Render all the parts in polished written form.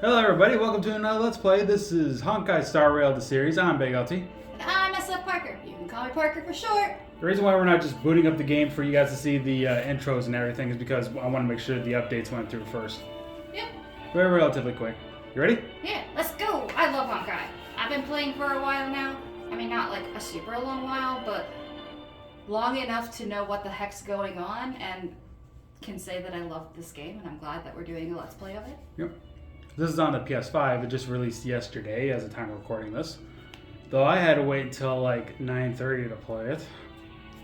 Hello everybody, welcome to another Let's Play. This is Honkai Star Rail, the series. I'm Big LT. And I'm SF Parker. You can call me Parker for short. The reason why we're not just booting up the game for you guys to see the intros and everything is because I want to make sure the updates went through first. Yep. Very relatively quick. You ready? Yeah, let's go. I love Honkai. I've been playing for a while now. I mean, not like a super long while, but long enough to know what the heck's going on and can say that I love this game, and I'm glad that we're doing a Let's Play of it. Yep. This is on the PS5. It just released yesterday as the time of recording this. Though I had to wait until like 9:30 to play it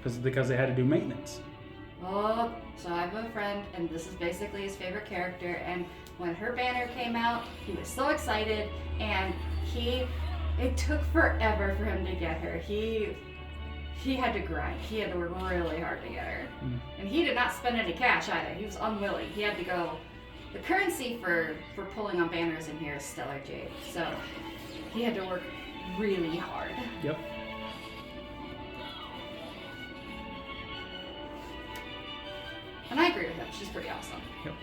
because they had to do maintenance. Oh, so I have a friend, and this is basically his favorite character, and when her banner came out, he was so excited, and it took forever for him to get her. He had to grind. He had to work really hard to get her. And he did not spend any cash either. He was unwilling. He had to go. The currency for pulling on banners in here is Stellar Jade, so he had to work really hard. Yep. And I agree with him. She's pretty awesome. Yep.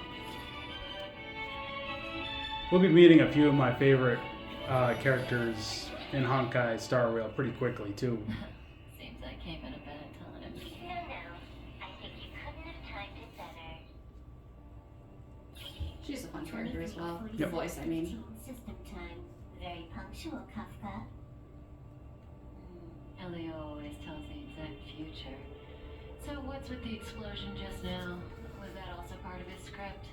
We'll be meeting a few of my favorite characters in Honkai Star Rail pretty quickly too. Seems I came at a bad time. No. I think you couldn't have timed it better. She's a fun character as well. The Yep. voice, I mean. System time. Very punctual, Kafka. Elio always tells the exact future. So what's with the explosion just now? Was that also part of his script?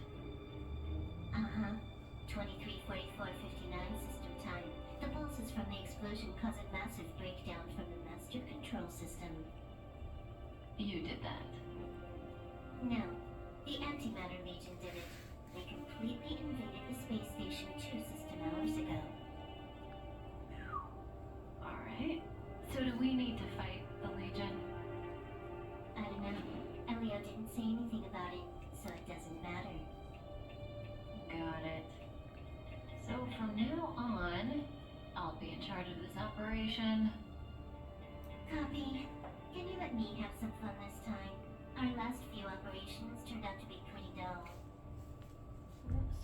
23:44:59 system time. The pulses from the explosion cause a massive breakdown from the master control system. You did that? No. The Antimatter Legion did it. They completely invaded the space station 2 system hours ago. Alright. So do we need to fight the Legion? I don't know. Elio didn't say anything about it, so it doesn't matter. Got it. So from now on, I'll be in charge of this operation. Copy. Can you let me have some fun this time? Our last few operations turned out to be pretty dull.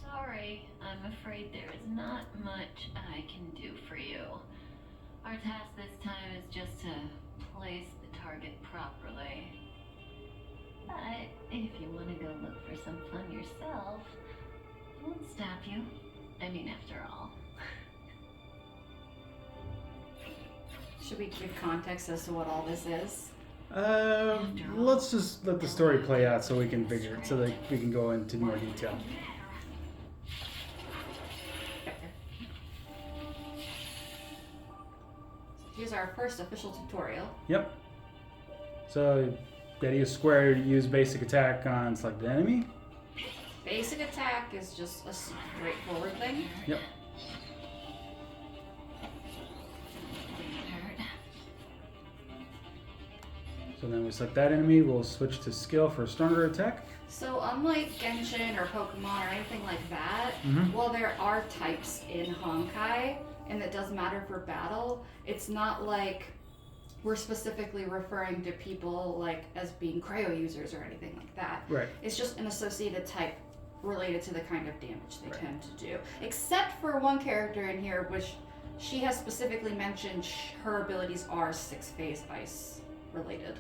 Sorry, I'm afraid there is not much I can do for you. Our task this time is just to place the target properly. But if you want to go look for some fun yourself, I won't stop you. I mean, after all. Should we give context as to what all this is? Let's just let the story play out so we can figure it, so that we can go into more detail. Here's our first official tutorial. Yep. So, you gotta use square to use basic attack on selected enemy. Basic attack is just a straightforward thing. Yep. So then we select that enemy, we'll switch to skill for a stronger attack. So unlike Genshin or Pokemon or anything like that, while there are types in Honkai, and it does matter for battle, it's not like we're specifically referring to people like as being cryo users or anything like that. Right. It's just an associated type related to the kind of damage they tend to do. Except for one character in here, which she has specifically mentioned her abilities are 6-phase ice related.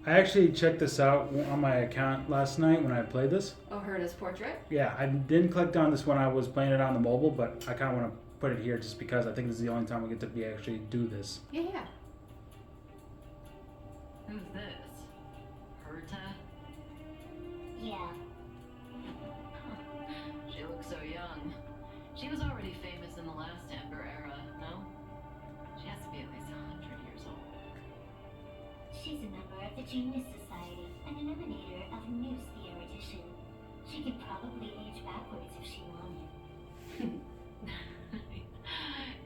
I actually checked this out on my account last night when I played this. Oh, Herda's portrait? Yeah, I didn't click on this when I was playing it on the mobile, but I kind of want to put it here just because I think this is the only time we get to be actually do this. Yeah. Who's this? Herta? Yeah. She looks so young. She was already famous in the last Ember era, no? She has to be at least 100 years old. She's a member of the Genius Society and an emanator of Muse the Erudition. She could probably age backwards if she wanted.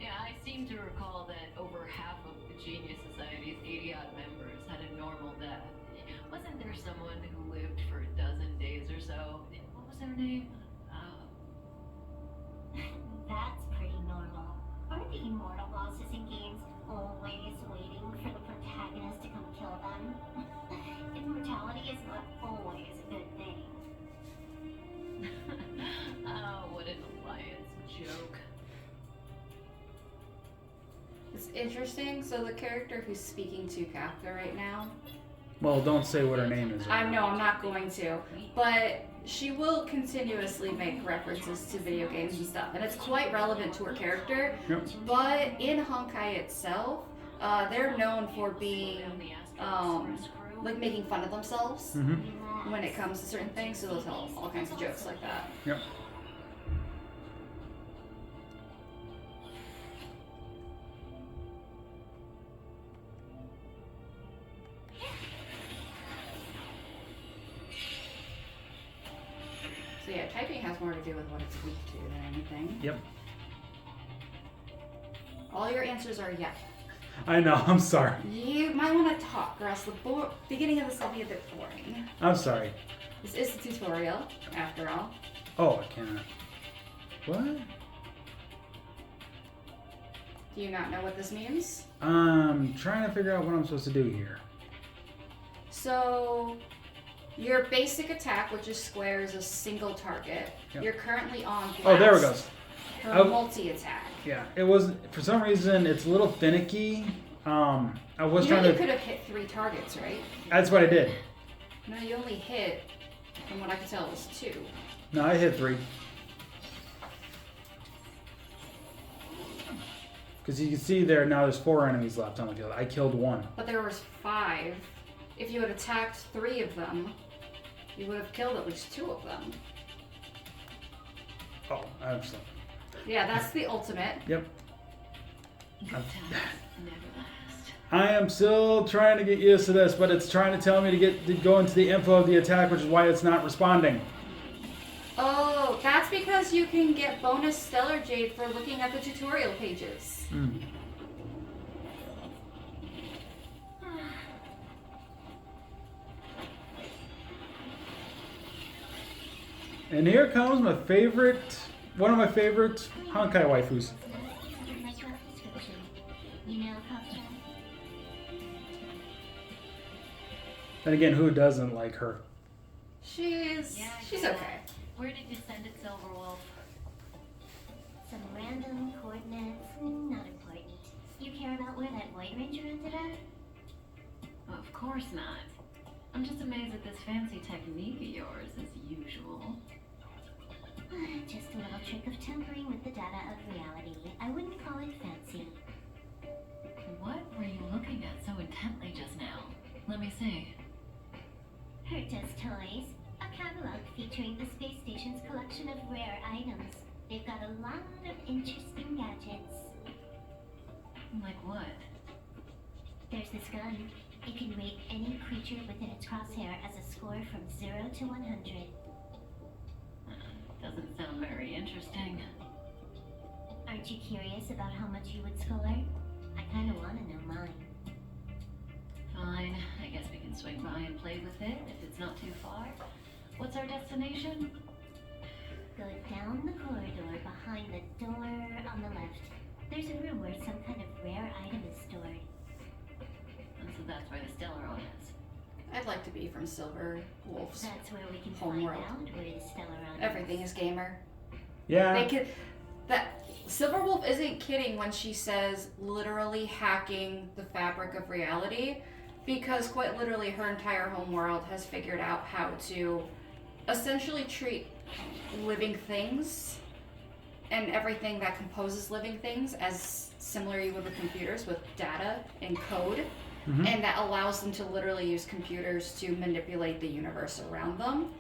Yeah, I seem to recall that over half of the Genius Society's 80-odd members had a normal death. Wasn't there someone who lived for a dozen days or so? What was her name? That's pretty normal. Aren't the immortal bosses in games always waiting for the protagonist to come kill them? Immortality is not always a good thing. interesting. So the character who's speaking to Kafka right now, Well, don't say what her name is. I know I'm not going to, but she will continuously make references to video games and stuff, and it's quite relevant to her character. Yep. But in Honkai itself, they're known for being like making fun of themselves when it comes to certain things, so they'll tell all kinds of jokes like that. Yep. So yeah, typing has more to do with what it's weak to than anything. Yep. All your answers are yes. I know. I'm sorry. You might want to talk, or else the beginning of this will be a bit boring. I'm sorry. This is a tutorial, after all. Oh, I cannot. What? Do you not know what this means? I'm trying to figure out what I'm supposed to do here. So, your basic attack, which is square, is a single target. Yep. You're currently on blast. Oh, there it goes. Her Oh. multi-attack. Yeah, it was, for some reason, it's a little finicky. I was trying You to... could have hit 3 targets, right? That's what I did. No, you only hit, from what I could tell, was 2. No, I hit 3. Because you can see there, now there's 4 enemies left on the field. I killed 1. But there was 5. If you had attacked 3 of them, you would have killed at least 2 of them. Oh, absolutely. Yeah, that's the ultimate. Yep. Good times never last. I am still trying to get used to this, but it's trying to tell me to go into the info of the attack, which is why it's not responding. Oh, that's because you can get bonus Stellar Jade for looking at the tutorial pages. And here comes my favorite, one of my favorite Honkai waifus. My rough description. You know, Kafka? And again, who doesn't like her? She's Yeah. okay. Where did you send it, Silverwolf? Some random coordinates. Not important. You care about where that White Ranger ended up? Of course not. I'm just amazed at this fancy technique of yours, as usual. Just a little trick of tampering with the data of reality. I wouldn't call it fancy. What were you looking at so intently just now? Let me see. Herta's Toys, a catalog featuring the space station's collection of rare items. They've got a lot of interesting gadgets. Like what? There's this gun. It can rate any creature within its crosshair as a score from 0 to 100. Doesn't sound very interesting. Aren't you curious about how much you would score? I kinda wanna know mine. Fine, I guess we can swing by and play with it if it's not too far. What's our destination? Go down the corridor behind the door on the left. There's a room where some kind of rare item is stored. And so that's where the Stellaron is. I'd like to be from Silver Wolf's. That's where we can Homeworld. find out where the Stellaron is. Everything is gamer. Yeah. They could. That Silver Wolf isn't kidding when she says literally hacking the fabric of reality, because quite literally her entire homeworld has figured out how to essentially treat living things and everything that composes living things as similar you would with computers, with data and code. And that allows them to literally use computers to manipulate the universe around them.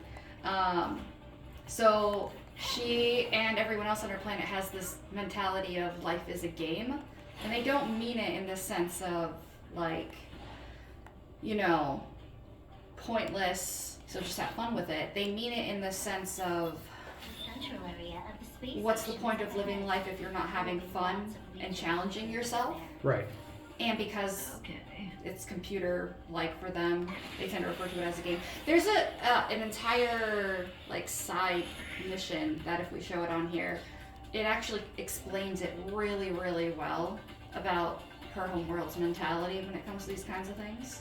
So she and everyone else on her planet has this mentality of life is a game. And they don't mean it in the sense of, like, you know, pointless, so just have fun with it. They mean it in the sense of, The central area of the space what's the station point is of living there. life if you're not having fun and challenging yourself? Right. And because Okay. it's computer-like for them, they tend to refer to it as a game. There's an entire like side mission that if we show it on here, it actually explains it really, really well about her homeworld's mentality when it comes to these kinds of things.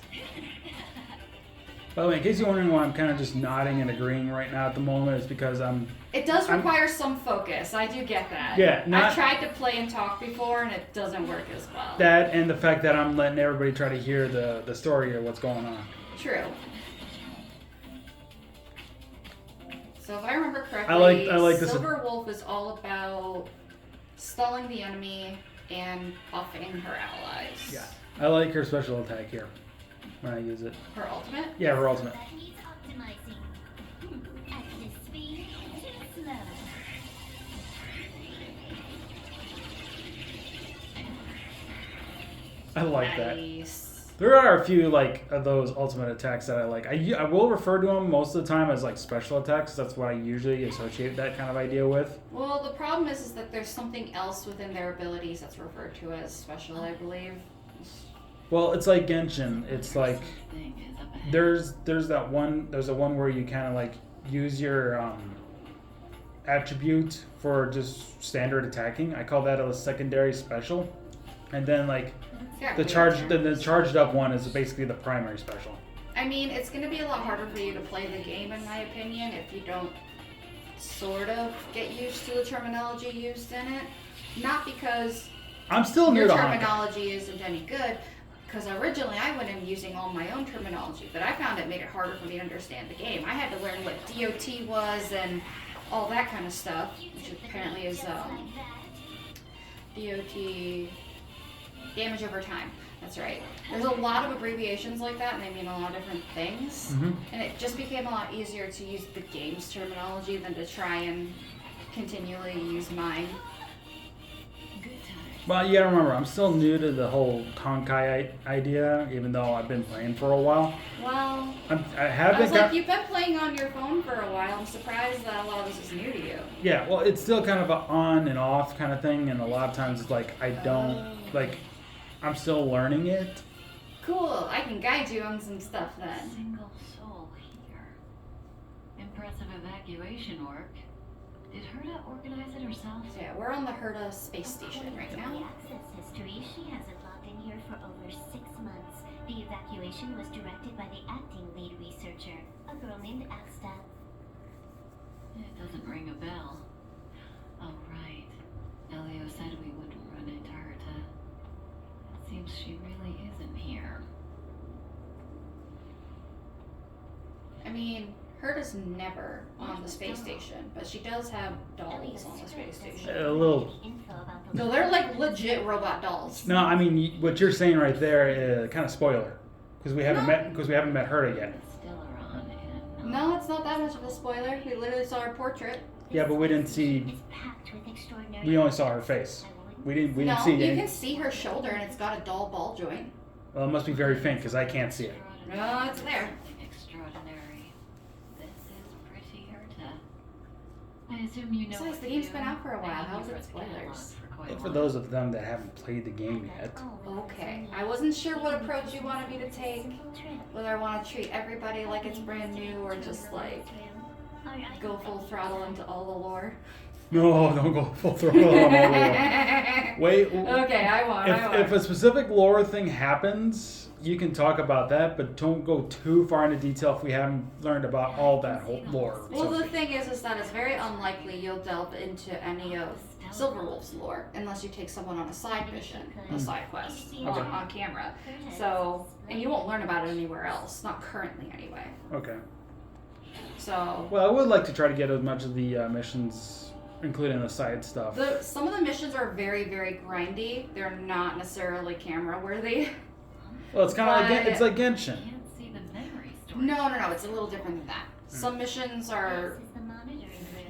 By the way, in case you're wondering why I'm kind of just nodding and agreeing right now at the moment, it's because It does require some focus. I do get that. Yeah, I've tried to play and talk before, and it doesn't work as well. that and the fact that I'm letting everybody try to hear the story or what's going on. True. So if I remember correctly, I like this. Silver Wolf is all about stalling the enemy and buffing her allies. Yeah. I like her special attack here when I use it. Her ultimate? Yeah, her ultimate. That needs optimizing. At this speed, too slow. I like that. Nice. There are a few like of those ultimate attacks that I like. I will refer to them most of the time as like special attacks. That's what I usually associate that kind of idea with. Well, the problem is that there's something else within their abilities that's referred to as special, I believe. Well, it's like Genshin. It's like Thing is up ahead. there's that one. There's a one where you kind of like use your attribute for just standard attacking. I call that a secondary special, and then like Yeah, the charged up one is basically the primary special. I mean, it's going to be a lot harder for you to play the game, in my opinion, if you don't sort of get used to the terminology used in it. Not because I'm still new your to Honkai. terminology isn't any good, because originally I went in using all my own terminology, but I found it made it harder for me to understand the game. I had to learn what DOT was and all that kind of stuff, which apparently is DOT, damage over time. That's right. There's a lot of abbreviations like that, and they mean a lot of different things. Mhm. And it just became a lot easier to use the game's terminology than to try and continually use mine. Good times. Well, you gotta remember, I'm still new to the whole Honkai idea, even though I've been playing for a while. Well, I I haven't was got. like, you've been playing on your phone for a while. I'm surprised that a lot of this is new to you. Yeah, well, it's still kind of an on and off kind of thing, and a lot of times it's like I don't like. I'm still learning it. Cool. I can guide you on some stuff then. Single soul here. Impressive evacuation work. Did Herta organize it herself? So yeah, we're on the Herta space station right According to now. the access history, she hasn't logged in here for over 6 months. The evacuation was directed by the acting lead researcher, a girl named Axta. It doesn't ring a bell. Oh, right. Elio said we wouldn't run into Herta. It seems she really isn't here. I mean, Herta's never on the space station, but she does have dolls on the space station. A little. Info about the No, they're like legit robot dolls. No, I mean what you're saying right there is kind of spoiler, because we haven't met Herta yet. It's still around and No, it's not that much of a spoiler. We literally saw her portrait. Yeah, but we didn't see. is packed with extraordinary. We only saw her face. We didn't No, see you any. can see her shoulder and it's got a doll ball joint. Well, it must be very faint because I can't see it. No, it's there. Something extraordinary. This is pretty Herta. I assume you know. Besides, what the to game's do. been out for a while. I know How's you it wrote the catalog spoilers? for quite a For while. those of them that haven't played the game yet. Okay. I wasn't sure what approach you wanted me to take. Whether I want to treat everybody like it's brand new or just like go full throttle into all the lore. No, don't go full throttle on all the way. Wait. Okay, I won't. If a specific lore thing happens, you can talk about that, but don't go too far into detail if we haven't learned about all that whole lore. Well, So- the thing is that it's very unlikely you'll delve into any of Silverwolf's lore unless you take someone on a side mission, a side quest, on camera. So, and you won't learn about it anywhere else, not currently anyway. Okay. So, Well, I would like to try to get as much of the missions, including the side stuff. some of the missions are very, very grindy. They're not necessarily camera worthy. Well, it's kind of like but- it's like I Genshin. can't see the memory storage. No, it's a little different than that. Some missions are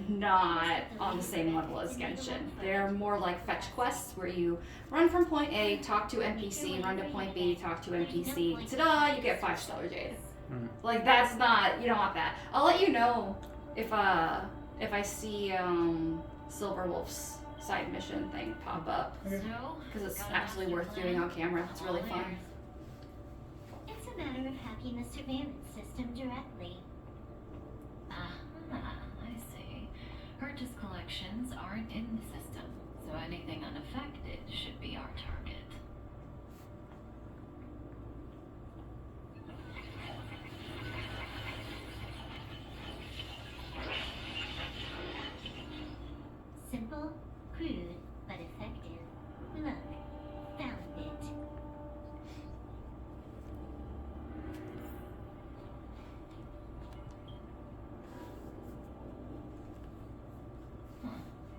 not on the same level as Genshin. They're more like fetch quests where you run from point A, talk to NPC, run to point B, talk to NPC. Ta-da! You get 5 stellar jade. Mm. Like that's not, you don't want that. I'll let you know if I see Silverwolf's side mission thing pop up So, because it's got a absolutely master worth plan? doing on camera. It's really fun. It's a matter of hacking the surveillance system directly. Ah, I see. Herta's collections aren't in the system, so anything unaffected should be our target. Simple, crude, but effective. Look, found it.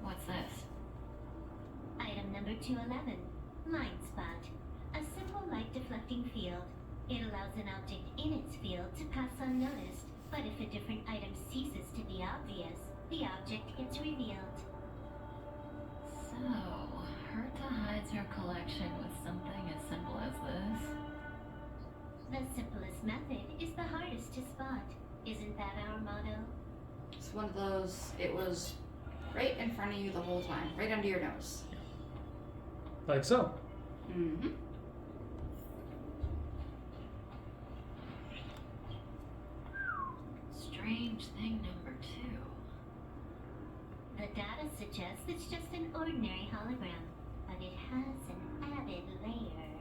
What's this? Item number 211, Line Spot. A simple light deflecting field. It allows an object in its field to pass unnoticed, but if a different item ceases to be obvious, the object gets revealed. So, Herta hides her collection with something as simple as this? The simplest method is the hardest to spot. Isn't that our motto? It's one of those, it was right in front of you the whole time, right under your nose. Like so. Mm-hmm. Strange thing number 2. The data suggests it's just an ordinary hologram, but it has an added layer.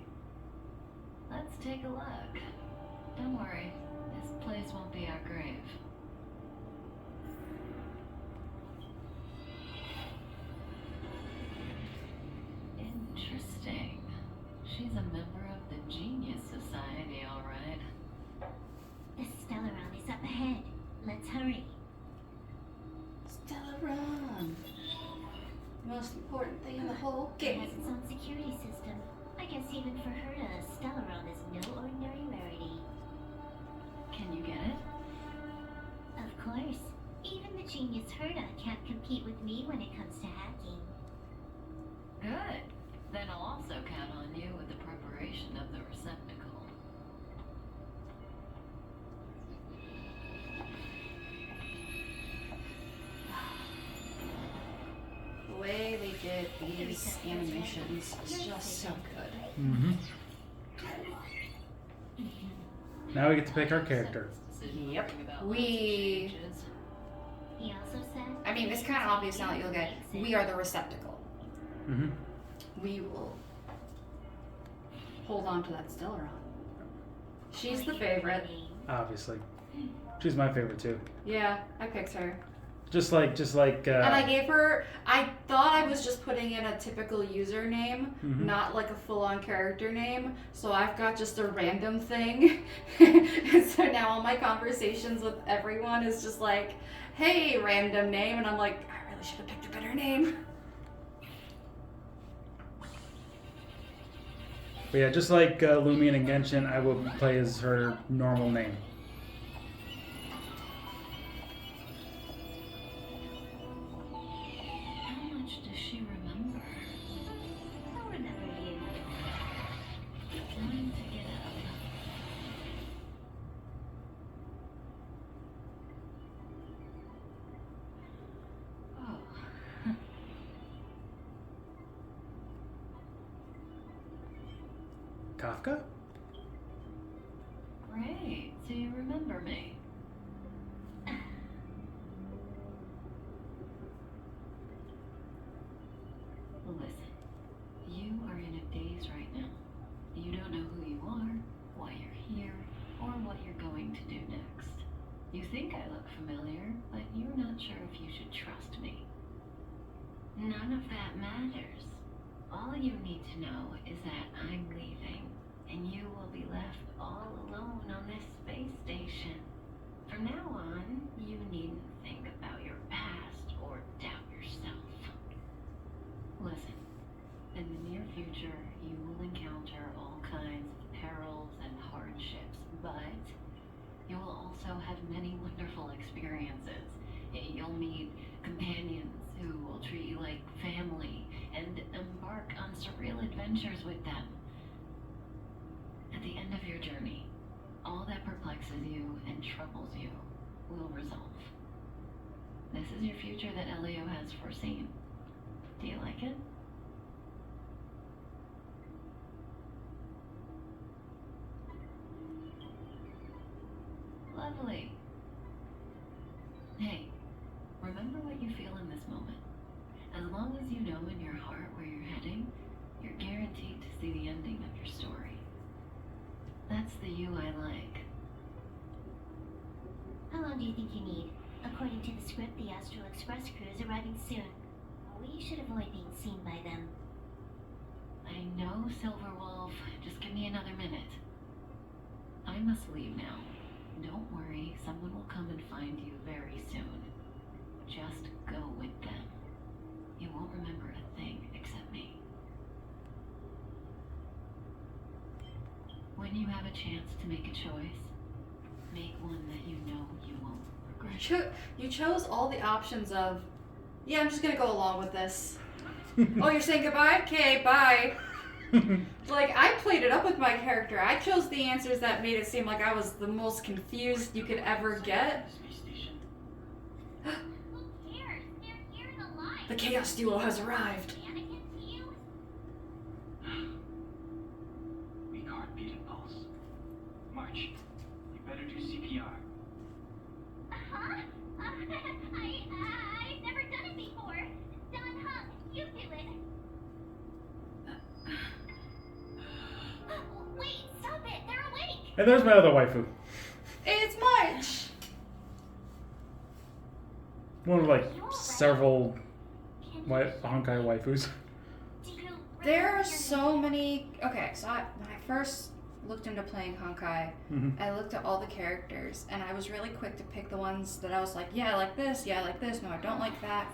Let's take a look. Don't worry, this place won't be our grave. Interesting. She's a member of the Genius Society, all right. The Stellaron is up ahead. Let's hurry. Stellaron. Most important thing in the whole It has game. its own security system. I guess even for her, a Stellaron is no ordinary rarity. Can you get it? Of course. Even the genius Herta can't compete with me when it comes to hacking. Good. Then I'll also count on you with the preparation of the receptacle. The way they did these animations is just so good. Mm-hmm. Now we get to pick our character. Yep. We, He also said... I mean, it's kind of obvious now that you look at it. We are the receptacle. Mm-hmm. We will hold on to that Stellaron. She's the favorite. Obviously. She's my favorite too. Yeah, I picked her. Just like And I gave her, I thought I was just putting in a typical username, Mhm. not like a full-on character name. So I've got just a random thing. And so now all my conversations with everyone is just like, hey, random name. And I'm like, I really should have picked a better name. But yeah, just like Lumion and Genshin, I will play as her normal name. How much does she remember? I'll remember you. Time to get up. Oh. Kafka? Great. So you remember me. Listen, you are in a daze right now. You don't know who you are, why you're here, or what you're going to do next. You think I look familiar, but you're not sure if you should trust me. None of that matters. All you need to know is that I'm leaving, and you will be left all alone on this space station. From now on, you needn't think about your past or doubt yourself. Listen, in the near future, you will encounter all kinds of perils and hardships, but you will also have many wonderful experiences. You'll meet companions who will treat you like family and embark on surreal adventures with them. At the end of your journey, all that perplexes you and troubles you will resolve. This is your future that Elio has foreseen. Do you like it? Lovely. Hey, remember what you feel in this moment. As long as you know in your heart where you're heading, you're guaranteed to see the ending of your story. That's the you I like. How long do you think you need? According to the script, the Astral Express crew is arriving soon. We should avoid being seen by them. I know, Silverwolf. Just give me another minute. I must leave now. Don't worry, someone will come and find you very soon. Just go with them. You won't remember a thing except me. When you have a chance to make a choice, make one that you know you won't regret. You chose all the options of, yeah, I'm just gonna go along with this. Oh, you're saying goodbye? Okay, bye. Like, I played it up with my character. I chose the answers that made it seem like I was the most confused you could ever get. Who cares? They're here in the line. The Chaos Duo has arrived. Mannequin to you? Weak heartbeat and pulse. March, you better do CPR. Huh? I've never done it before. Don Hung, you do it. Wait, stop it. They're awake. And there's my other waifu. It's March. One of like several Honkai waifus. Do you There are remember so many. Okay, so when I first looked into playing Honkai, I looked at all the characters, and I was really quick to pick the ones that I was like, yeah, I like this, yeah, I like this, no, I don't like that.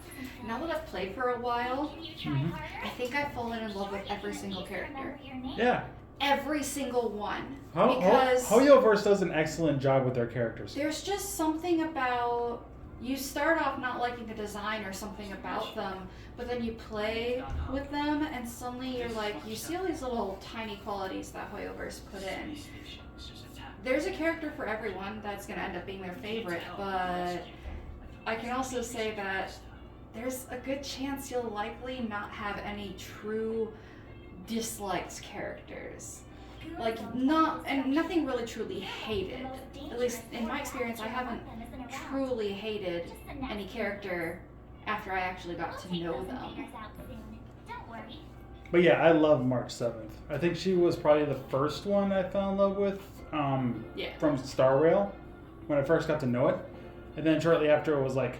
Now that I've played for a while, Can you try harder? I think I've fallen in love with every single character. Yeah. Every single one. Because Hoyoverse does an excellent job with their characters. there's just something about, you start off not liking the design or something about them, but then you play with them and suddenly you're like, you see all these little tiny qualities that Hoyoverse put in. There's a character for everyone that's going to end up being their favorite, but I can also say that there's a good chance you'll likely not have any true disliked characters. Like, nothing really truly hated. At least in my experience, I haven't truly hated any character after I actually got to know them. Don't worry. But yeah, I love March 7th. I think she was probably the first one I fell in love with Yeah. from Star Rail when I first got to know it. And then shortly after it was like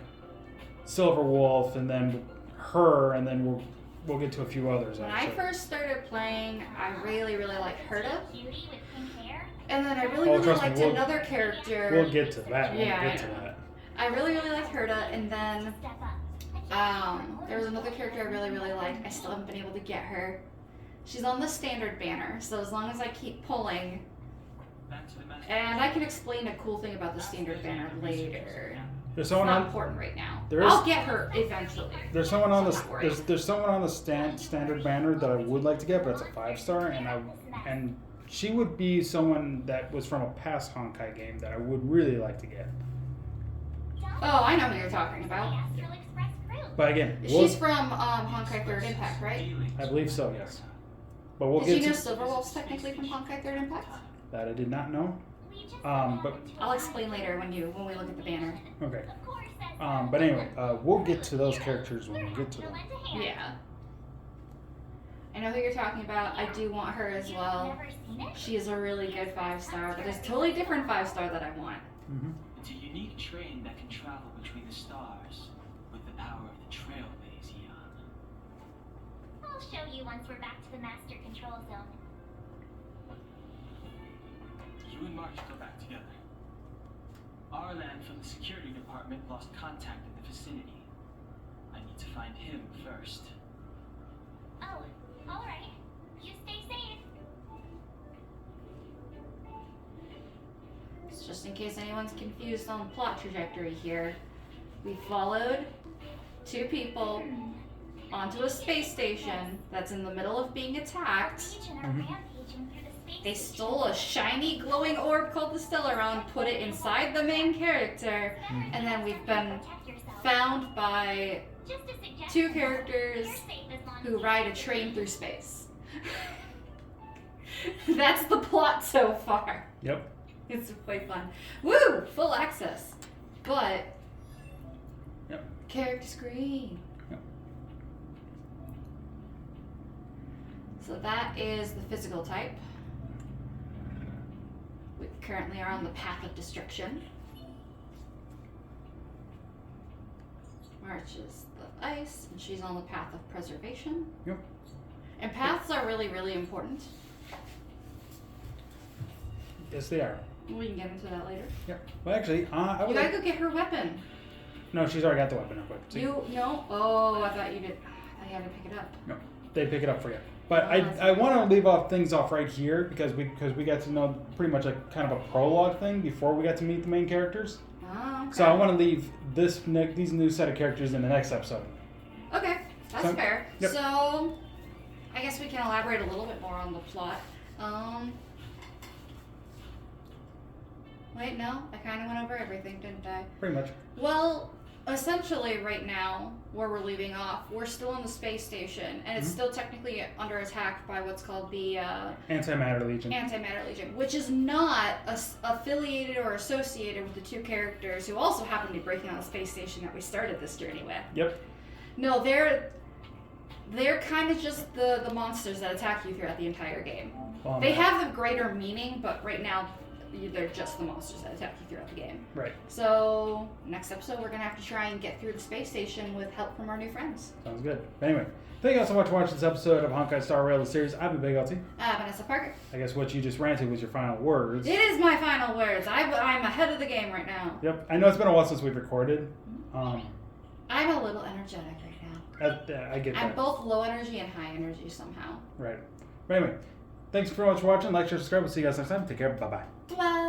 Silver Wolf and then her, and then we'll get to a few others When I actually. first started playing, I really liked Herta. Cutie with pink hair. And then I really trust me, liked we'll- another character. We'll get to that. Yeah, We'll get I to know. that. I really liked Herta, and then Step up. there was another character I really liked. I still haven't been able to get her. She's on the standard banner, so as long as I keep pulling, and I can explain a cool thing about the standard banner later. There's It's someone not on. important right now. There is- I'll get her eventually. There's someone on the So I'm not worried. there's someone on the standard banner that I would like to get, but it's a 5-star, and she would be someone that was from a past Honkai game that I would really like to get. Oh, I know who you're talking about. Astral Express crew. But again, She's from Honkai 3rd Impact, right? I believe so, yes. But we'll Did get you know to Silverwolf's technically from Honkai 3rd Impact? that. I did not know. We just But I'll explain later when we look at the banner. okay. Of course, that's But anyway, we'll get to those characters when we get to them. lend a hand. Yeah. I know who you're talking about. I do want her as You've well. never seen it? She is a really good 5-star, but it's a totally different 5-star that I want. Hmm. It's a unique train that can travel between the stars with the power of the Trailways, Eon. I'll show you once we're back to the master control zone. You and March go back together. Arlan from the security department lost contact in the vicinity. I need to find him first. Oh, all right. You stay safe. Just in case anyone's confused on the plot trajectory here, we followed 2 people onto a space station that's in the middle of being attacked. Legion are rampaging through the space They station. stole a shiny glowing orb called the Stellaron, put it inside the main character, and then we've been Protect yourself. found by Just a suggestion. 2 characters You're safe as long who as ride a train through space. That's the plot so far. Yep. It's quite fun. Woo! Full access. But Yep. character screen. Yep. So that is the physical type. We currently are on the path of destruction. March is the ice, and she's on the path of preservation. Yep. And paths are really, really important. Yes, they are. We can get into that later. Yep. Well, actually, I You would. gotta go get her weapon. No, she's already got the weapon. Real quick. So You no? Oh, I thought you did. I thought you had to pick it up. No, they pick it up for you. But Oh, that's I want to leave off things off right here because we got to know pretty much like kind of a prologue thing before we got to meet the main characters. Oh, okay. So I want to leave these new set of characters in the next episode. Okay, that's So- fair. yep. So, I guess we can elaborate a little bit more on the plot. Wait, no, I kind of went over everything, didn't I? Pretty much. Well, essentially, right now, where we're leaving off, we're still on the space station, and it's still technically under attack by what's called the Antimatter Legion. Antimatter Legion, which is not affiliated or associated with the two characters who also happen to be breaking on the space station that we started this journey with. Yep. No, they're kind of just the monsters that attack you throughout the entire game. Well, They have a greater meaning, but right now they're just the monsters that attack you throughout the game. Right. So next episode we're gonna have to try and get through the space station with help from our new friends. Sounds good. Anyway, thank you all so much for watching this episode of Honkai Star Rail, the series. I've been Big LT. Vanessa Parker. I guess what you just ranted was your final words. It is my final words. I'm ahead of the game right now. Yep. I know it's been a while since we've recorded. I'm a little energetic right now. I get I'm that. both low energy and high energy somehow. Right. But anyway, thanks very much for watching. Like, share, subscribe. We'll see you guys next time. Take care. Bye-bye. Bye.